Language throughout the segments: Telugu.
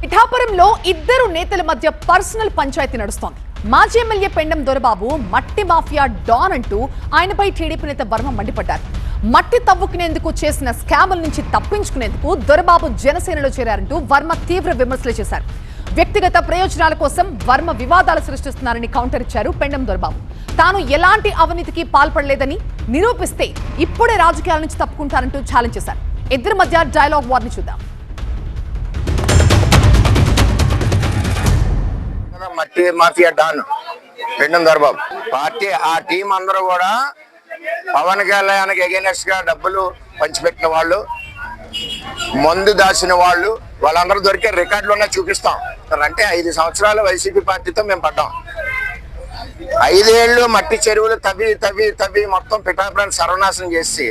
పిఠాపురంలో ఇద్దరు నేతల మధ్య పర్సనల్ పంచాయతీ నడుస్తోంది. మాజీ ఎమ్మెల్యే పెండం దొరబాబు మట్టి మాఫియా డాన్ అంటూ ఆయనపై టీడీపీ నేత వర్మ మండిపడ్డారు. మట్టి తవ్వుకునేందుకు చేసిన స్కాముల నుంచి తప్పించుకునేందుకు దొరబాబు జనసేనలో చేరారంటూ వర్మ తీవ్ర విమర్శలు చేశారు. వ్యక్తిగత ప్రయోజనాల కోసం వర్మ వివాదాలు సృష్టిస్తున్నారని కౌంటర్ ఇచ్చారు పెండం దొరబాబు. తాను ఎలాంటి అవినీతికి పాల్పడలేదని నిరూపిస్తే ఇప్పుడే రాజకీయాల నుంచి తప్పుకుంటారంటూ ఛాలెంజ్ చేశారు. ఇద్దరి మధ్య డైలాగ్ వార్ని చూద్దాం. మట్టి mafia don Pendem Dorababu party ఆ టీం అందరూ కూడా పవన్ కళ్యాణ్కి ఎగైనెస్ట్ గా డబ్బులు పంచిపెట్టిన వాళ్ళు, మందు దాచిన వాళ్ళు, వాళ్ళందరూ దొరికే రికార్డులు ఉన్నాయి, చూపిస్తాం. అంటే 5 సంవత్సరాలు వైసీపీ పార్టీతో మేము పడ్డాం. 5 ఏళ్ళు మట్టి చెరువులు తవ్వి మొత్తం పిఠాపురాన్ని సర్వనాశనం చేసి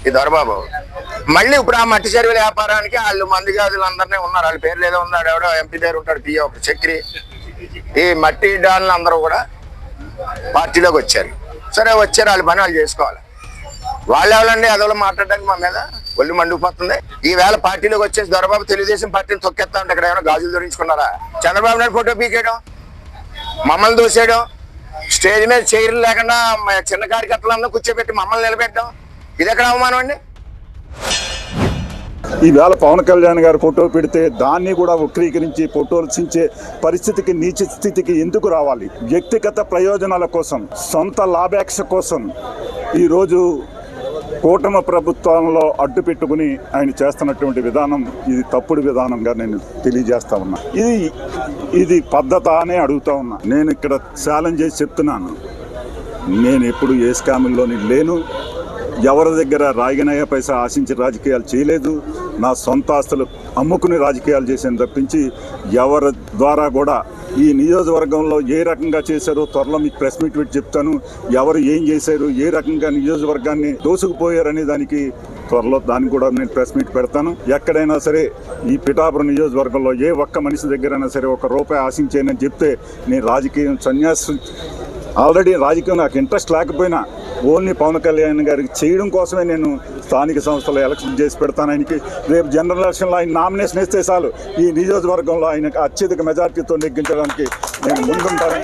ఈ దొరబాబు మళ్ళీ ఇప్పుడు ఆ మట్టి చెరువుల వ్యాపారానికి వాళ్ళు మందిగాదులు ఉన్నారు. వాళ్ళ పేర్లు ఏదో ఉన్నాడు, ఎవడో ఎంపీ పేరు ఉంటాడు, పిఏ ఒక చక్రి. ఈ మట్టి డాన్లు అందరూ కూడా పార్టీలోకి వచ్చారు. సరే వచ్చారు, వాళ్ళ పని వాళ్ళు చేసుకోవాలి. వాళ్ళు ఎవరండి అదోలో మాట్లాడడానికి మా మీద ఒళ్ళు మండుకుపోతుంది. ఈవేళ పార్టీలోకి వచ్చేసి దొరబాబు తెలుగుదేశం పార్టీని తొక్కేస్తా ఉంటే ఇక్కడ ఏమైనా గాజులు ధరించుకున్నారా? చంద్రబాబు నాయుడు ఫోటో పీకేయడం, మమ్మల్ని దూసేయడం, స్టేజ్ మీద చైర్లు లేకుండా చిన్న కార్యకర్తలందరూ కూర్చోబెట్టి మమ్మల్ని నిలబెట్టడం, ఇది ఎక్కడ అవమానం అండి? ఈవేళ పవన్ కళ్యాణ్ గారు ఫోటో పెడితే దాన్ని కూడా వక్రీకరించి ఫోటోలు చించే పరిస్థితికి, నీచ స్థితికి ఎందుకు రావాలి? వ్యక్తిగత ప్రయోజనాల కోసం, సొంత లాభాపేక్ష కోసం ఈరోజు కూటమి ప్రభుత్వంలో అడ్డు పెట్టుకుని ఆయన చేస్తున్నటువంటి విధానం ఇది తప్పుడు విధానంగా నేను తెలియజేస్తా ఉన్నా. ఇది పద్ధత అనే అడుగుతా ఉన్నా. నేను ఇక్కడ ఛాలెంజ్ చేసి చెప్తున్నాను, నేను ఎప్పుడు ఏ స్కాముల్లోని లేను. ఎవరి దగ్గర రాయిగనయ్య పైసా ఆశించి రాజకీయాలు చేయలేదు. నా సొంత ఆస్తులు అమ్ముకుని రాజకీయాలు చేశాను తప్పించి ఎవరి ద్వారా కూడా ఈ నియోజకవర్గంలో ఏ రకంగా చేశారో త్వరలో మీకు ప్రెస్ మీట్ పెట్టి చెప్తాను. ఎవరు ఏం చేశారు, ఏ రకంగా నియోజకవర్గాన్ని దోసుకుపోయారనే దానికి త్వరలో దాన్ని కూడా నేను ప్రెస్ మీట్ పెడతాను. ఎక్కడైనా సరే ఈ పిఠాపురం నియోజకవర్గంలో ఏ ఒక్క మనిషి దగ్గరైనా సరే ₹1 ఆశించానని చెప్తే నేను రాజకీయం సన్యాసం, ఆల్రెడీ రాజకీయం నాకు ఇంట్రెస్ట్ లేకపోయినా ఓన్లీ పవన్ కళ్యాణ్ గారికి చేయడం కోసమే నేను స్థానిక సంస్థలో ఎలక్షన్ చేసి పెడతాను. ఆయనకి రేపు జనరల్ ఎలక్షన్లో ఆయన నామినేషన్ ఇస్తే చాలు ఈ నియోజకవర్గంలో ఆయనకు అత్యధిక మెజార్టీతో నెగ్గించడానికి నేను ముందుంటాను.